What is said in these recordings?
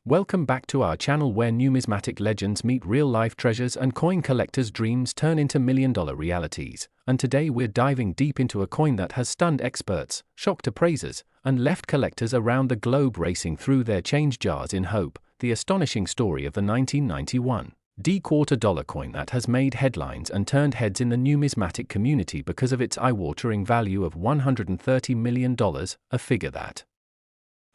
Welcome back to our channel where numismatic legends meet real-life treasures and coin collectors' dreams turn into million-dollar realities. And today we're diving deep into a coin that has stunned experts, shocked appraisers, and left collectors around the globe racing through their change jars in hope. The astonishing story of the 1991 quarter dollar coin that has made headlines and turned heads in the numismatic community because of its eye-watering value of $130 million, a figure that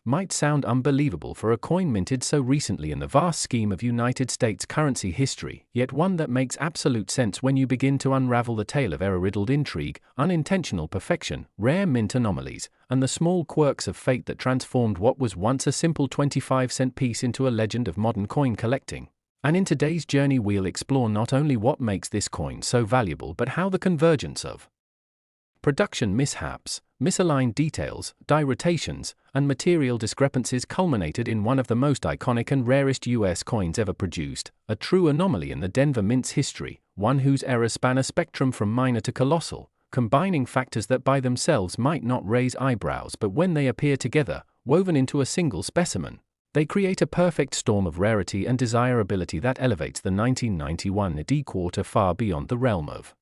might sound unbelievable for a coin minted so recently in the vast scheme of United States currency history, yet one that makes absolute sense when you begin to unravel the tale of error-riddled intrigue, unintentional perfection, rare mint anomalies, and the small quirks of fate that transformed what was once a simple 25-cent piece into a legend of modern coin collecting. And in today's journey we'll explore not only what makes this coin so valuable but how the convergence of production mishaps, misaligned details, die rotations, and material discrepancies culminated in one of the most iconic and rarest US coins ever produced, a true anomaly in the Denver Mint's history, one whose errors span a spectrum from minor to colossal, combining factors that by themselves might not raise eyebrows but when they appear together, woven into a single specimen, they create a perfect storm of rarity and desirability that elevates the 1991 quarter far beyond the realm of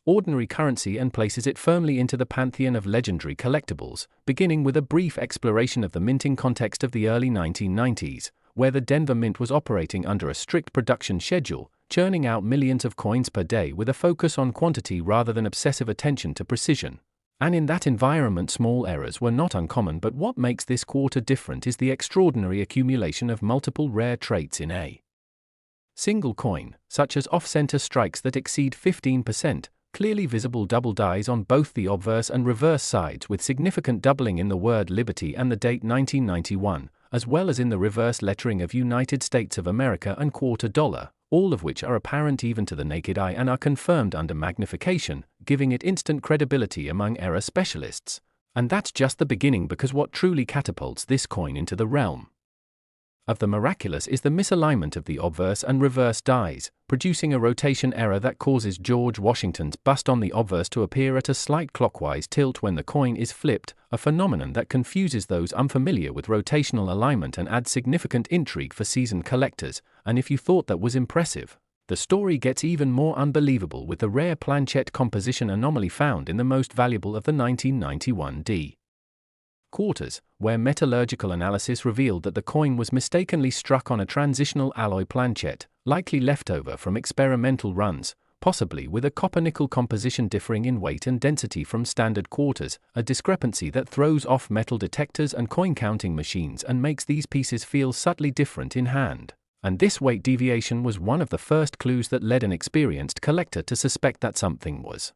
ordinary currency and places it firmly into the pantheon of legendary collectibles, beginning with a brief exploration of the minting context of the early 1990s, where the Denver Mint was operating under a strict production schedule, churning out millions of coins per day with a focus on quantity rather than obsessive attention to precision. And in that environment small errors were not uncommon, but what makes this quarter different is the extraordinary accumulation of multiple rare traits in a single coin, such as off-center strikes that exceed 15%, clearly visible double dies on both the obverse and reverse sides with significant doubling in the word Liberty and the date 1991, as well as in the reverse lettering of United States of America and quarter dollar, all of which are apparent even to the naked eye and are confirmed under magnification, giving it instant credibility among error specialists. And that's just the beginning, because what truly catapults this coin into the realm of the miraculous is the misalignment of the obverse and reverse dies, producing a rotation error that causes George Washington's bust on the obverse to appear at a slight clockwise tilt when the coin is flipped, a phenomenon that confuses those unfamiliar with rotational alignment and adds significant intrigue for seasoned collectors. And if you thought that was impressive, the story gets even more unbelievable with the rare planchet composition anomaly found in the most valuable of the 1991 quarters, where metallurgical analysis revealed that the coin was mistakenly struck on a transitional alloy planchet, likely leftover from experimental runs, possibly with a copper-nickel composition differing in weight and density from standard quarters, a discrepancy that throws off metal detectors and coin-counting machines and makes these pieces feel subtly different in hand. And this weight deviation was one of the first clues that led an experienced collector to suspect that something was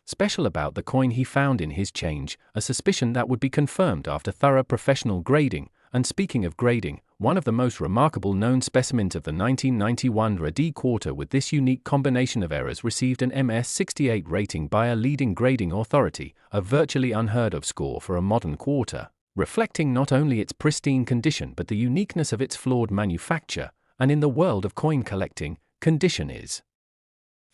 special about the coin he found in his change, a suspicion that would be confirmed after thorough professional grading. And speaking of grading, one of the most remarkable known specimens of the 1991 quarter with this unique combination of errors received an MS-68 rating by a leading grading authority, a virtually unheard of score for a modern quarter, reflecting not only its pristine condition but the uniqueness of its flawed manufacture. And in the world of coin collecting, condition is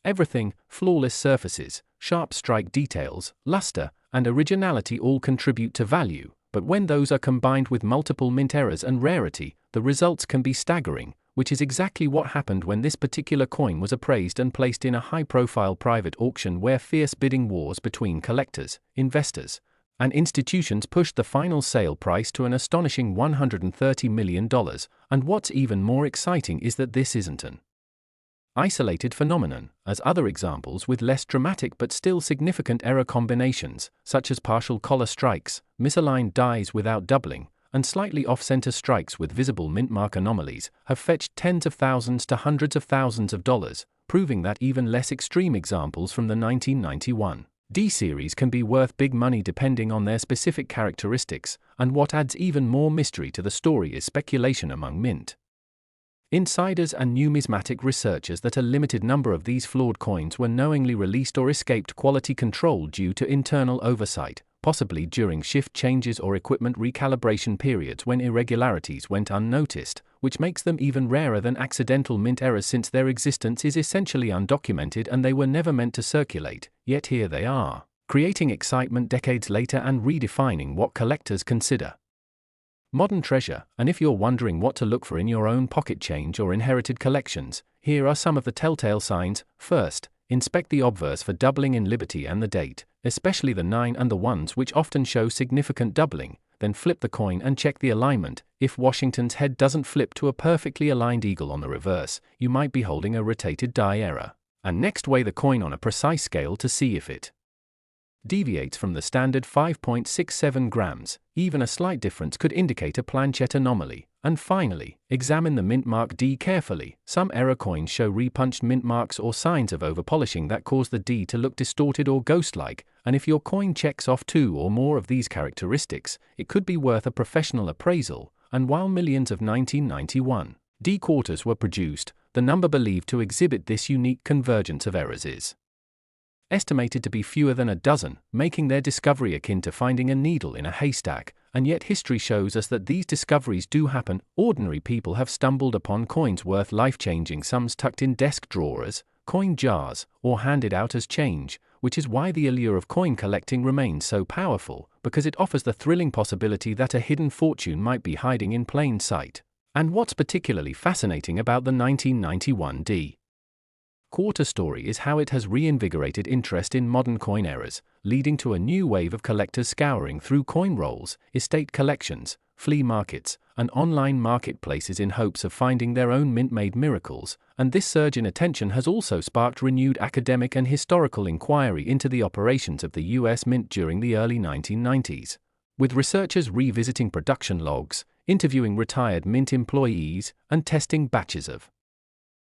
everything. Flawless surfaces, sharp strike details, luster, and originality all contribute to value, but when those are combined with multiple mint errors and rarity, the results can be staggering, which is exactly what happened when this particular coin was appraised and placed in a high-profile private auction where fierce bidding wars between collectors, investors, and institutions pushed the final sale price to an astonishing $130 million. And what's even more exciting is that this isn't an isolated phenomenon, as other examples with less dramatic but still significant error combinations, such as partial collar strikes, misaligned dies without doubling, and slightly off-center strikes with visible mint mark anomalies, have fetched tens of thousands to hundreds of thousands of dollars, proving that even less extreme examples from the 1991 series can be worth big money depending on their specific characteristics. And what adds even more mystery to the story is speculation among mint insiders and numismatic researchers that a limited number of these flawed coins were knowingly released or escaped quality control due to internal oversight, possibly during shift changes or equipment recalibration periods when irregularities went unnoticed, which makes them even rarer than accidental mint errors since their existence is essentially undocumented and they were never meant to circulate. Yet here they are, creating excitement decades later and redefining what collectors consider Modern treasure, and if you're wondering what to look for in your own pocket change or inherited collections, here are some of the telltale signs. First, inspect the obverse for doubling in liberty and the date, especially the 9 and the 1s, which often show significant doubling. Then flip the coin and check the alignment. If Washington's head doesn't flip to a perfectly aligned eagle on the reverse, you might be holding a rotated die error. And next, weigh the coin on a precise scale to see if it deviates from the standard 5.67 grams. Even a slight difference could indicate a planchet anomaly. And finally, examine the mint mark D carefully. Some error coins show repunched mint marks or signs of overpolishing that cause the D to look distorted or ghost-like, and if your coin checks off 2 or more of these characteristics, it could be worth a professional appraisal. And while millions of 1991 D quarters were produced, the number believed to exhibit this unique convergence of errors is estimated to be fewer than a dozen, making their discovery akin to finding a needle in a haystack. And yet history shows us that these discoveries do happen. Ordinary people have stumbled upon coins worth life-changing sums tucked in desk drawers, coin jars, or handed out as change, which is why the allure of coin collecting remains so powerful, because it offers the thrilling possibility that a hidden fortune might be hiding in plain sight. And what's particularly fascinating about the 1991 D quarter story is how it has reinvigorated interest in modern coin errors, leading to a new wave of collectors scouring through coin rolls, estate collections, flea markets, and online marketplaces in hopes of finding their own mint-made miracles. And this surge in attention has also sparked renewed academic and historical inquiry into the operations of the US Mint during the early 1990s, with researchers revisiting production logs, interviewing retired mint employees, and testing batches of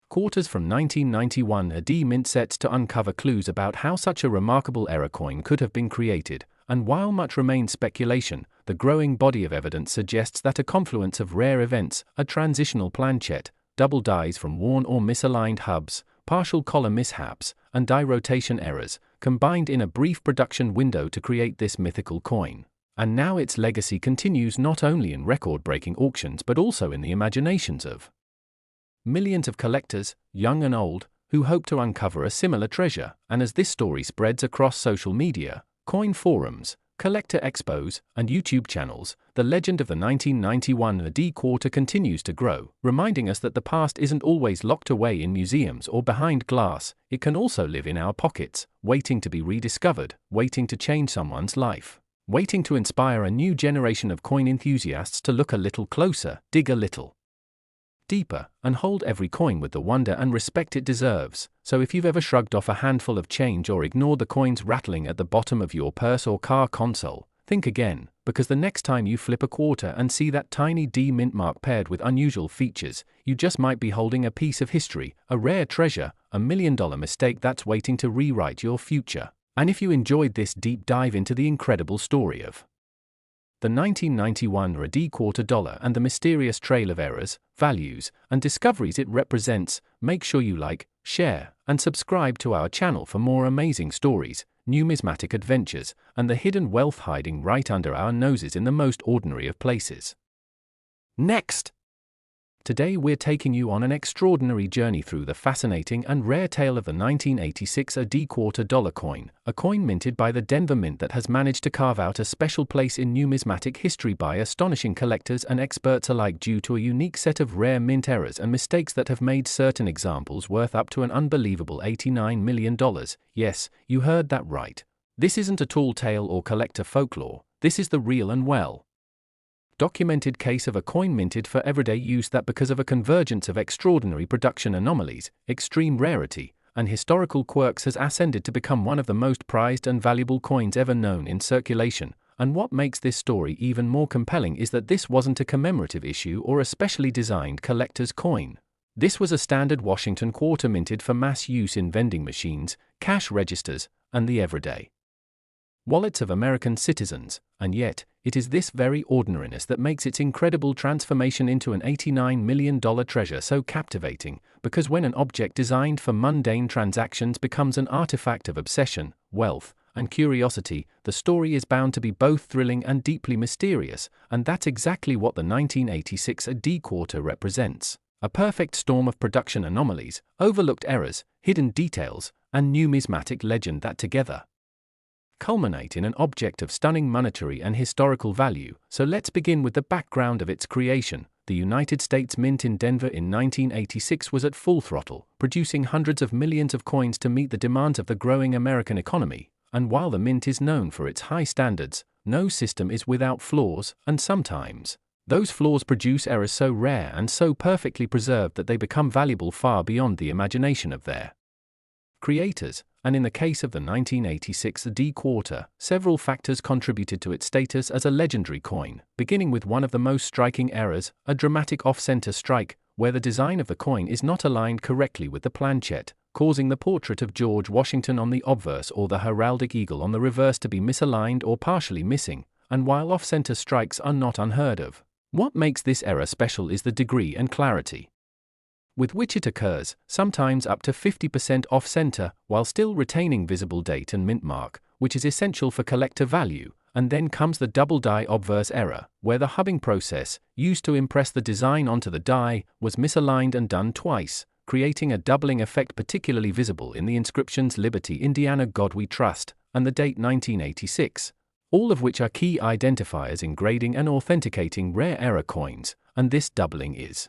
quarters from 1991 AD mint sets to uncover clues about how such a remarkable error coin could have been created. And while much remains speculation, the growing body of evidence suggests that a confluence of rare events, a transitional planchet, double dies from worn or misaligned hubs, partial collar mishaps, and die rotation errors, combined in a brief production window to create this mythical coin. And now its legacy continues not only in record-breaking auctions but also in the imaginations of millions of collectors, young and old, who hope to uncover a similar treasure. And as this story spreads across social media, coin forums, collector expos, and YouTube channels, the legend of the 1991 D quarter continues to grow, reminding us that the past isn't always locked away in museums or behind glass. It can also live in our pockets, waiting to be rediscovered, waiting to change someone's life, waiting to inspire a new generation of coin enthusiasts to look a little closer, dig a little deeper, and hold every coin with the wonder and respect it deserves. So if you've ever shrugged off a handful of change or ignored the coins rattling at the bottom of your purse or car console, think again, because the next time you flip a quarter and see that tiny D mint mark paired with unusual features, you just might be holding a piece of history, a rare treasure, a $1 million mistake that's waiting to rewrite your future. And if you enjoyed this deep dive into the incredible story of the 1991 D quarter dollar and the mysterious trail of errors, values, and discoveries it represents, make sure you like, share, and subscribe to our channel for more amazing stories, numismatic adventures, and the hidden wealth hiding right under our noses in the most ordinary of places. Next! Today we're taking you on an extraordinary journey through the fascinating and rare tale of the 1986 D quarter dollar coin, a coin minted by the Denver Mint that has managed to carve out a special place in numismatic history by astonishing collectors and experts alike due to a unique set of rare mint errors and mistakes that have made certain examples worth up to an unbelievable $89 million. Yes, you heard that right. This isn't a tall tale or collector folklore, this is the real and well documented case of a coin minted for everyday use that, because of a convergence of extraordinary production anomalies, extreme rarity, and historical quirks, has ascended to become one of the most prized and valuable coins ever known in circulation. And what makes this story even more compelling is that this wasn't a commemorative issue or a specially designed collector's coin. This was a standard Washington quarter minted for mass use in vending machines, cash registers, and the everyday wallets of American citizens. And yet, it is this very ordinariness that makes its incredible transformation into an $89 million treasure so captivating, because when an object designed for mundane transactions becomes an artifact of obsession, wealth, and curiosity, the story is bound to be both thrilling and deeply mysterious. And that's exactly what the 1986 D quarter represents. A perfect storm of production anomalies, overlooked errors, hidden details, and numismatic legend that together culminate in an object of stunning monetary and historical value. So let's begin with the background of its creation. The United States Mint in Denver in 1986 was at full throttle, producing hundreds of millions of coins to meet the demands of the growing American economy. And while the Mint is known for its high standards, no system is without flaws, and sometimes those flaws produce errors so rare and so perfectly preserved that they become valuable far beyond the imagination of their creators. And in the case of the 1986 D quarter, several factors contributed to its status as a legendary coin, beginning with one of the most striking errors, a dramatic off-center strike, where the design of the coin is not aligned correctly with the planchet, causing the portrait of George Washington on the obverse or the heraldic eagle on the reverse to be misaligned or partially missing. And while off-center strikes are not unheard of, what makes this error special is the degree and clarity with which it occurs, sometimes up to 50% off-center, while still retaining visible date and mint mark, which is essential for collector value. And then comes the double die obverse error, where the hubbing process, used to impress the design onto the die, was misaligned and done twice, creating a doubling effect particularly visible in the inscriptions Liberty, Indiana, God We Trust, and the date 1986, all of which are key identifiers in grading and authenticating rare error coins. And this doubling is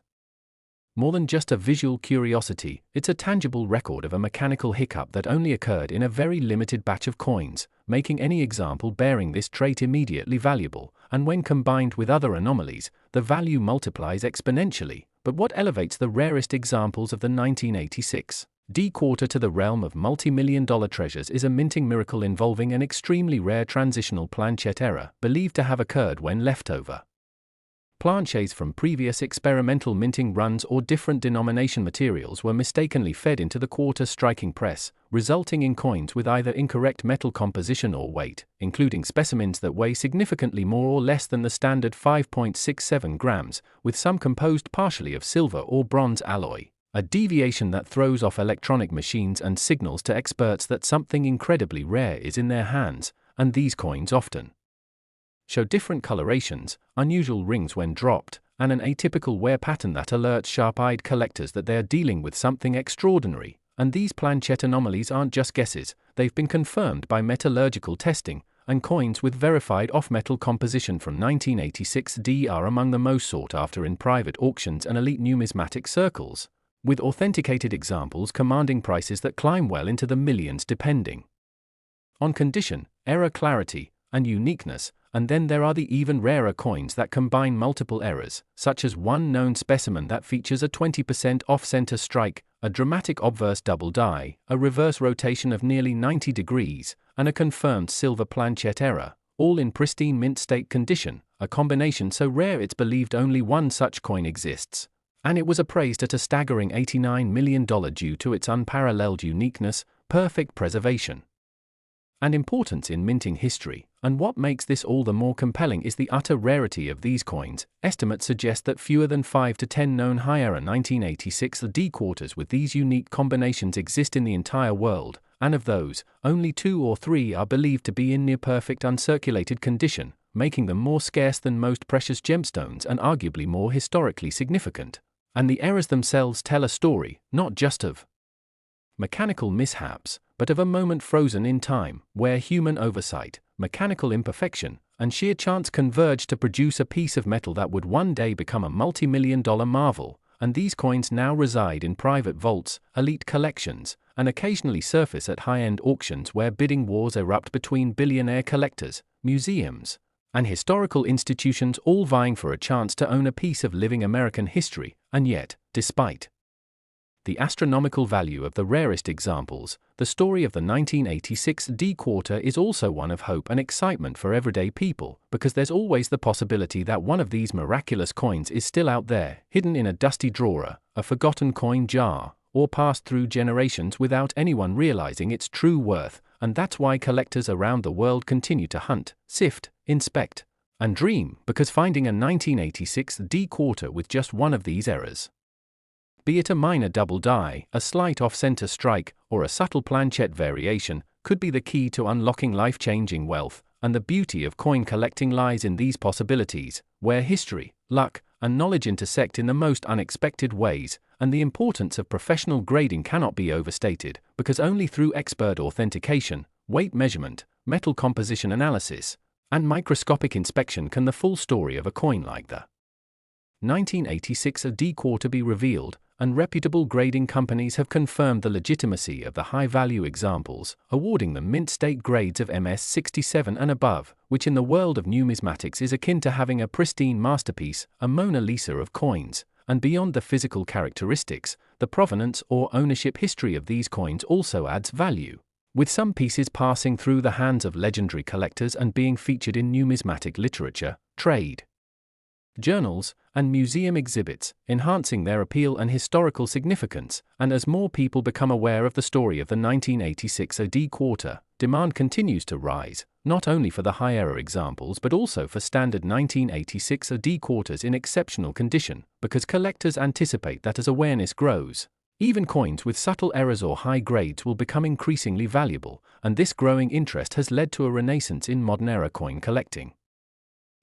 more than just a visual curiosity, it's a tangible record of a mechanical hiccup that only occurred in a very limited batch of coins, making any example bearing this trait immediately valuable. And when combined with other anomalies, the value multiplies exponentially. But what elevates the rarest examples of the 1986 D quarter to the realm of multi-million-dollar treasures is a minting miracle involving an extremely rare transitional planchet error, believed to have occurred when leftover planchets from previous experimental minting runs or different denomination materials were mistakenly fed into the quarter striking press, resulting in coins with either incorrect metal composition or weight, including specimens that weigh significantly more or less than the standard 5.67 grams, with some composed partially of silver or bronze alloy, a deviation that throws off electronic machines and signals to experts that something incredibly rare is in their hands. And these coins often show different colorations, unusual rings when dropped, and an atypical wear pattern that alerts sharp-eyed collectors that they are dealing with something extraordinary. And these planchet anomalies aren't just guesses, they've been confirmed by metallurgical testing, and coins with verified off-metal composition from 1986 D are among the most sought after in private auctions and elite numismatic circles, with authenticated examples commanding prices that climb well into the millions depending on condition, error clarity, and uniqueness. And then there are the even rarer coins that combine multiple errors, such as one known specimen that features a 20% off-center strike, a dramatic obverse double die, a reverse rotation of nearly 90 degrees, and a confirmed silver planchet error, all in pristine mint state condition, a combination so rare it's believed only one such coin exists. And it was appraised at a staggering $89 million due to its unparalleled uniqueness, perfect preservation, and importance in minting history. And what makes this all the more compelling is the utter rarity of these coins. Estimates suggest that fewer than 5 to 10 known high-error 1986 D quarters with these unique combinations exist in the entire world, and of those, only 2 or 3 are believed to be in near-perfect uncirculated condition, making them more scarce than most precious gemstones and arguably more historically significant. And the errors themselves tell a story, not just of mechanical mishaps, but of a moment frozen in time, where human oversight, mechanical imperfection, and sheer chance converged to produce a piece of metal that would one day become a multi-million-dollar marvel. And these coins now reside in private vaults, elite collections, and occasionally surface at high-end auctions where bidding wars erupt between billionaire collectors, museums, and historical institutions, all vying for a chance to own a piece of living American history. And yet, despite the astronomical value of the rarest examples, the story of the 1986 D quarter is also one of hope and excitement for everyday people, because there's always the possibility that one of these miraculous coins is still out there, hidden in a dusty drawer, a forgotten coin jar, or passed through generations without anyone realizing its true worth. And that's why collectors around the world continue to hunt, sift, inspect, and dream, because finding a 1986 D quarter with just one of these errors, be it a minor double die, a slight off-center strike, or a subtle planchet variation, could be the key to unlocking life-changing wealth. And the beauty of coin collecting lies in these possibilities, where history, luck, and knowledge intersect in the most unexpected ways. And the importance of professional grading cannot be overstated, because only through expert authentication, weight measurement, metal composition analysis, and microscopic inspection can the full story of a coin like the 1986 AD quarter be revealed, and reputable grading companies have confirmed the legitimacy of the high-value examples, awarding them mint state grades of MS 67 and above, which in the world of numismatics is akin to having a pristine masterpiece, a Mona Lisa of coins. And beyond the physical characteristics, the provenance or ownership history of these coins also adds value, with some pieces passing through the hands of legendary collectors and being featured in numismatic literature, trade journals, and museum exhibits, enhancing their appeal and historical significance. And as more people become aware of the story of the 1986 AD quarter, demand continues to rise, not only for the high-error examples but also for standard 1986 AD quarters in exceptional condition, because collectors anticipate that as awareness grows, even coins with subtle errors or high grades will become increasingly valuable, and this growing interest has led to a renaissance in modern-era coin collecting,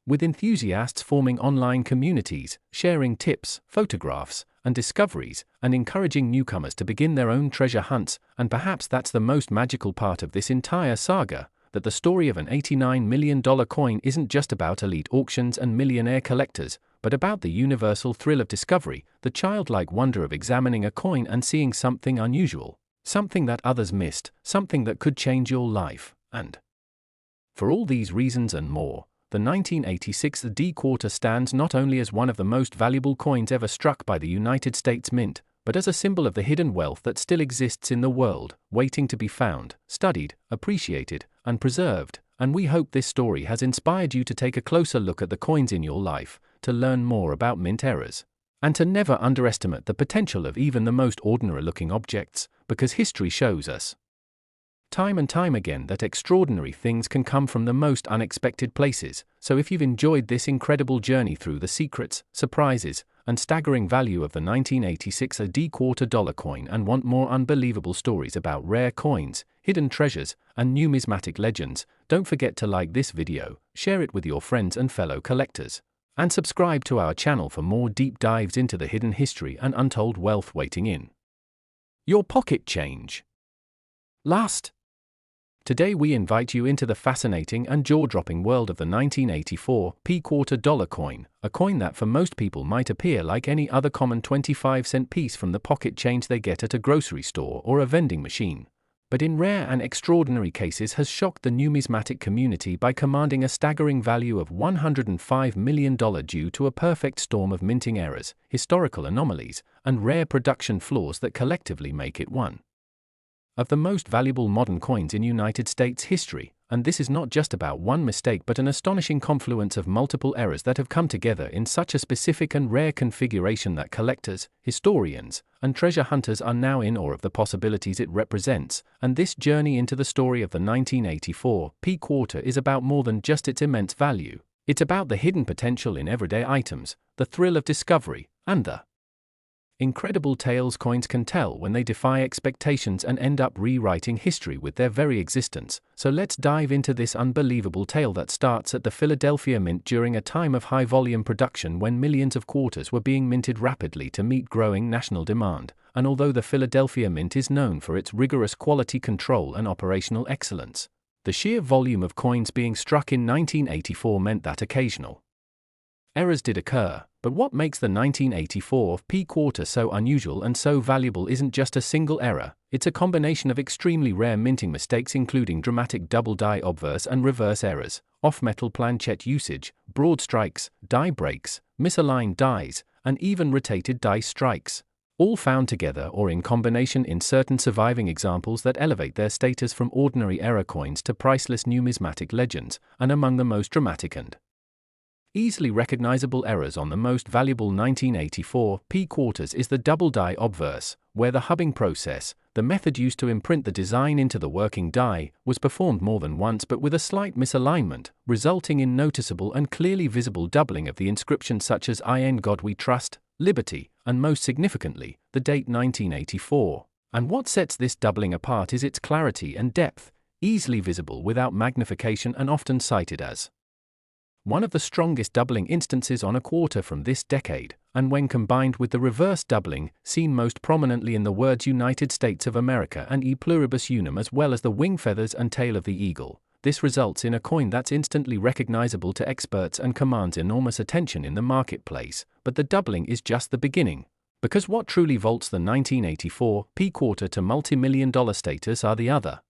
with enthusiasts forming online communities, sharing tips, photographs, and discoveries, and encouraging newcomers to begin their own treasure hunts. And perhaps that's the most magical part of this entire saga, that the story of an $89 million coin isn't just about elite auctions and millionaire collectors, but about the universal thrill of discovery, the childlike wonder of examining a coin and seeing something unusual, something that others missed, something that could change your life. And for all these reasons and more, the 1986 AD quarter stands not only as one of the most valuable coins ever struck by the United States Mint, but as a symbol of the hidden wealth that still exists in the world, waiting to be found, studied, appreciated, and preserved. And we hope this story has inspired you to take a closer look at the coins in your life, to learn more about mint errors, and to never underestimate the potential of even the most ordinary-looking objects, because history shows us time and time again that extraordinary things can come from the most unexpected places. So if you've enjoyed this incredible journey through the secrets, surprises, and staggering value of the 1986 AD quarter dollar coin and want more unbelievable stories about rare coins, hidden treasures, and numismatic legends, don't forget to like this video, share it with your friends and fellow collectors, and subscribe to our channel for more deep dives into the hidden history and untold wealth waiting in your pocket change. Today we invite you into the fascinating and jaw-dropping world of the 1984 quarter dollar coin, a coin that for most people might appear like any other common 25-cent piece from the pocket change they get at a grocery store or a vending machine, but in rare and extraordinary cases has shocked the numismatic community by commanding a staggering value of $105 million due to a perfect storm of minting errors, historical anomalies, and rare production flaws that collectively make it one of the most valuable modern coins in United States history. And this is not just about one mistake but an astonishing confluence of multiple errors that have come together in such a specific and rare configuration that collectors, historians, and treasure hunters are now in awe of the possibilities it represents. And this journey into the story of the 1984 quarter is about more than just its immense value. It's about the hidden potential in everyday items, the thrill of discovery, and the incredible tales coins can tell when they defy expectations and end up rewriting history with their very existence. So let's dive into this unbelievable tale that starts at the Philadelphia Mint during a time of high-volume production when millions of quarters were being minted rapidly to meet growing national demand. And although the Philadelphia Mint is known for its rigorous quality control and operational excellence, the sheer volume of coins being struck in 1984 meant that occasional errors did occur. But what makes the 1984 quarter so unusual and so valuable isn't just a single error, it's a combination of extremely rare minting mistakes including dramatic double die obverse and reverse errors, off-metal planchet usage, broad strikes, die breaks, misaligned dies, and even rotated dice strikes, all found together or in combination in certain surviving examples that elevate their status from ordinary error coins to priceless numismatic legends. And among the most dramatic and easily recognizable errors on the most valuable 1984 quarters is the double die obverse, where the hubbing process, the method used to imprint the design into the working die, was performed more than once but with a slight misalignment, resulting in noticeable and clearly visible doubling of the inscription such as "In God We Trust," "Liberty," and most significantly, the date 1984. And what sets this doubling apart is its clarity and depth, easily visible without magnification and often cited as one of the strongest doubling instances on a quarter from this decade. And when combined with the reverse doubling, seen most prominently in the words United States of America and E pluribus unum as well as the wing feathers and tail of the eagle, This results in a coin that's instantly recognizable to experts and commands enormous attention in the marketplace, but the doubling is just the beginning. Because what truly vaults the 1984 P-quarter to multi-million-dollar status are the other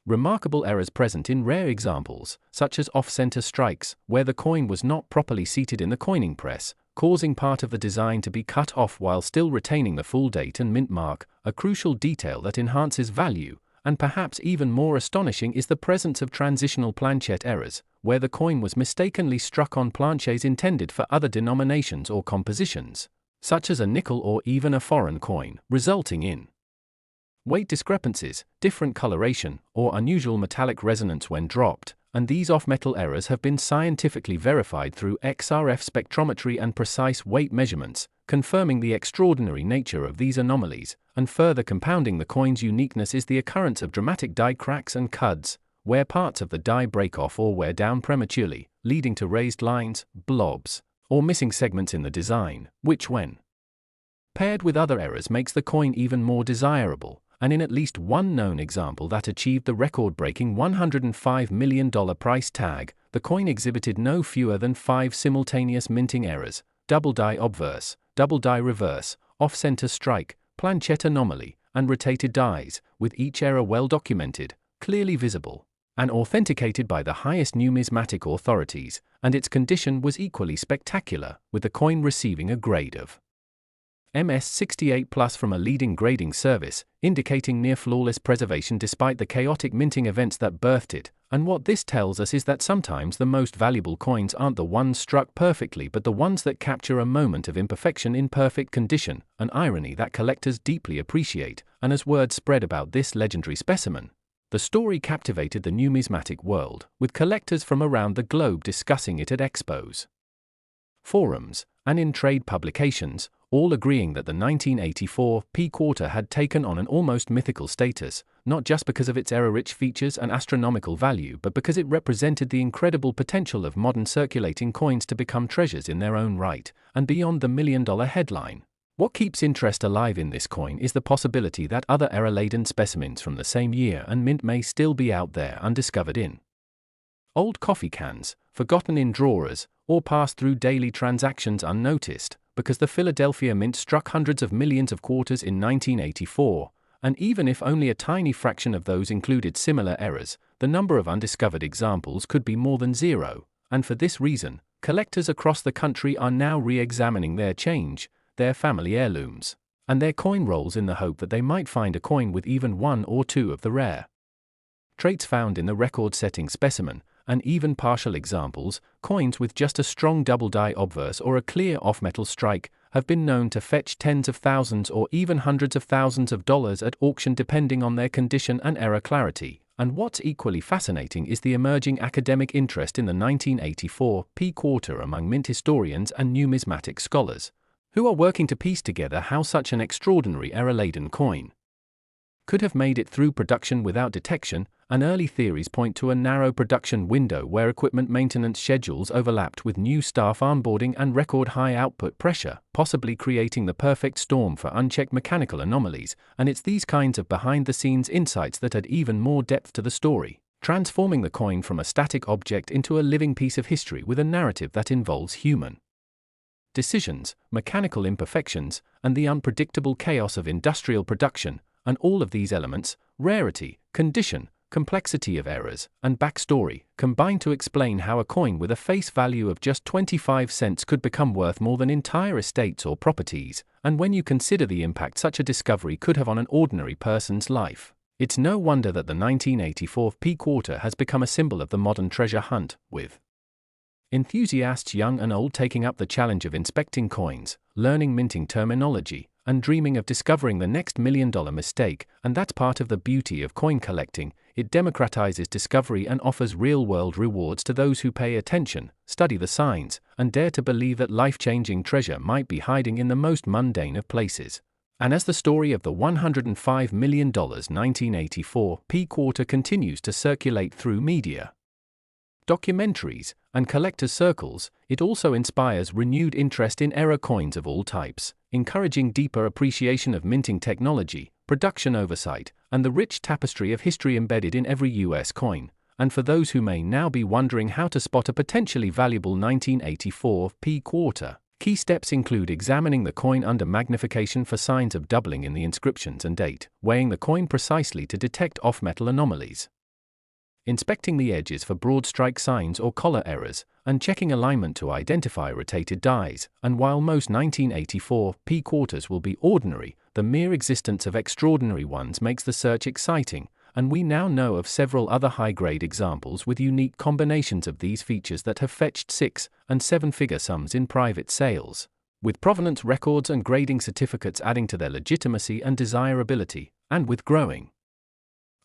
remarkable errors present in rare examples, such as off-center strikes, where the coin was not properly seated in the coining press, causing part of the design to be cut off while still retaining the full date and mint mark, a crucial detail that enhances value. And perhaps even more astonishing is the presence of transitional planchet errors, where the coin was mistakenly struck on planchets intended for other denominations or compositions, such as a nickel or even a foreign coin, resulting in weight discrepancies, different coloration, or unusual metallic resonance when dropped, and these off-metal errors have been scientifically verified through XRF spectrometry and precise weight measurements, confirming the extraordinary nature of these anomalies, and further compounding the coin's uniqueness is the occurrence of dramatic die cracks and cuds, where parts of the die break off or wear down prematurely, leading to raised lines, blobs, or missing segments in the design, which when paired with other errors makes the coin even more desirable. And in at least one known example that achieved the record-breaking $105 million price tag, the coin exhibited no fewer than 5 simultaneous minting errors: double die obverse, double die reverse, off-center strike, planchet anomaly, and rotated dies, with each error well documented, clearly visible, and authenticated by the highest numismatic authorities, and its condition was equally spectacular, with the coin receiving a grade of MS68+ from a leading grading service, indicating near-flawless preservation despite the chaotic minting events that birthed it. And what this tells us is that sometimes the most valuable coins aren't the ones struck perfectly but the ones that capture a moment of imperfection in perfect condition, an irony that collectors deeply appreciate. And as word spread about this legendary specimen, the story captivated the numismatic world, with collectors from around the globe discussing it at expos, forums, and in trade publications, all agreeing that the 1984 P-quarter had taken on an almost mythical status, not just because of its error-rich features and astronomical value but because it represented the incredible potential of modern circulating coins to become treasures in their own right, and beyond the million-dollar headline. What keeps interest alive in this coin is the possibility that other error-laden specimens from the same year and mint may still be out there undiscovered in old coffee cans, forgotten in drawers, or passed through daily transactions unnoticed, because the Philadelphia Mint struck hundreds of millions of quarters in 1984, and even if only a tiny fraction of those included similar errors, the number of undiscovered examples could be more than zero, and for this reason, collectors across the country are now re-examining their change, their family heirlooms, and their coin rolls in the hope that they might find a coin with even one or two of the rare traits found in the record-setting specimen, and even partial examples, coins with just a strong double die obverse or a clear off-metal strike, have been known to fetch tens of thousands or even hundreds of thousands of dollars at auction depending on their condition and error clarity. And what's equally fascinating is the emerging academic interest in the 1984 P-quarter among mint historians and numismatic scholars, who are working to piece together how such an extraordinary error-laden coin could have made it through production without detection, and early theories point to a narrow production window where equipment maintenance schedules overlapped with new staff onboarding and record high output pressure, possibly creating the perfect storm for unchecked mechanical anomalies. And it's these kinds of behind-the-scenes insights that add even more depth to the story, transforming the coin from a static object into a living piece of history with a narrative that involves human decisions, mechanical imperfections, and the unpredictable chaos of industrial production. And all of these elements, rarity, condition, complexity of errors, and backstory, combine to explain how a coin with a face value of just 25 cents could become worth more than entire estates or properties. And when you consider the impact such a discovery could have on an ordinary person's life, it's no wonder that the 1984 P-quarter has become a symbol of the modern treasure hunt, with enthusiasts young and old taking up the challenge of inspecting coins, learning minting terminology, and dreaming of discovering the next million-dollar mistake. And that's part of the beauty of coin collecting. It democratizes discovery and offers real-world rewards to those who pay attention, study the signs, and dare to believe that life-changing treasure might be hiding in the most mundane of places. And as the story of the $105 million 1984 P-quarter continues to circulate through media, documentaries, and collectors' circles, it also inspires renewed interest in error coins of all types, encouraging deeper appreciation of minting technology, production oversight, and the rich tapestry of history embedded in every US coin. And for those who may now be wondering how to spot a potentially valuable 1984 P quarter, key steps include examining the coin under magnification for signs of doubling in the inscriptions and date, weighing the coin precisely to detect off-metal anomalies, inspecting the edges for broad strike signs or collar errors, and checking alignment to identify rotated dies. And while most 1984 P quarters will be ordinary, the mere existence of extraordinary ones makes the search exciting, and we now know of several other high-grade examples with unique combinations of these features that have fetched 6- and 7-figure sums in private sales, with provenance records and grading certificates adding to their legitimacy and desirability. And with growing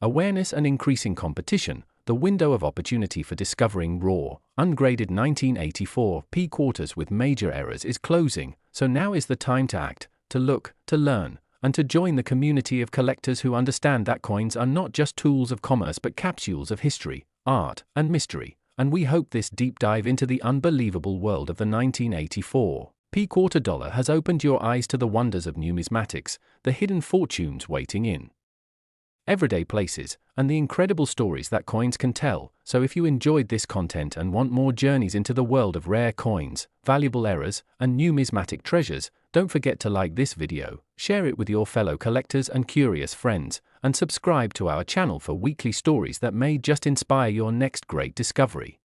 awareness and increasing competition, the window of opportunity for discovering raw, ungraded 1984 P quarters with major errors is closing, so now is the time to act, to look, to learn, and to join the community of collectors who understand that coins are not just tools of commerce but capsules of history, art, and mystery. And we hope this deep dive into the unbelievable world of the 1984 P quarter dollar has opened your eyes to the wonders of numismatics, the hidden fortunes waiting in everyday places, and the incredible stories that coins can tell. So if you enjoyed this content and want more journeys into the world of rare coins, valuable errors, and numismatic treasures, don't forget to like this video, share it with your fellow collectors and curious friends, and subscribe to our channel for weekly stories that may just inspire your next great discovery.